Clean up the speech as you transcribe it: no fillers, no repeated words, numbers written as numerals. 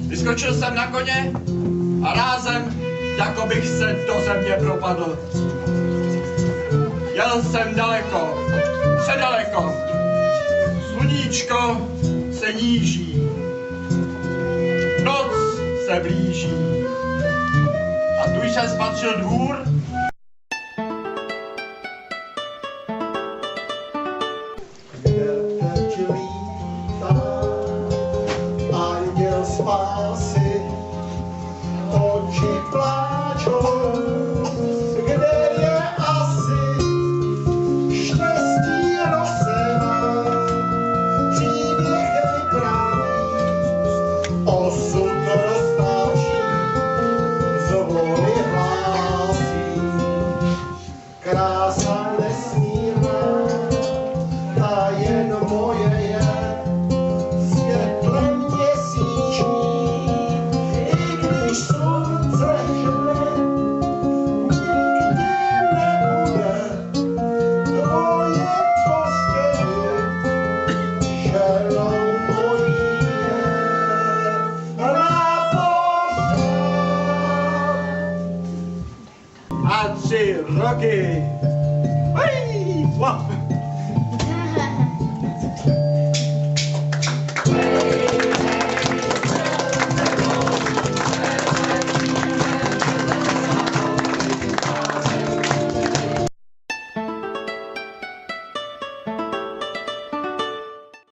Vyskočil jsem na koně a rázem, jako bych se do země propadl. Jel jsem daleko, předaleko. Sluníčko se níží. Noc se blíží. A tu jsem spatřil dvůr. Anděl spásy, oči pláčou, kde je asi štěstí rozená, příběh vypráví, osud roztáčí, zvony hlásí, krása nesmírná, ta jen moje je. Světlem měsíční, i když slunce žene, nikdy nebude tvoje postěje, ženou mojí je naposled. A 3 roky. Hej,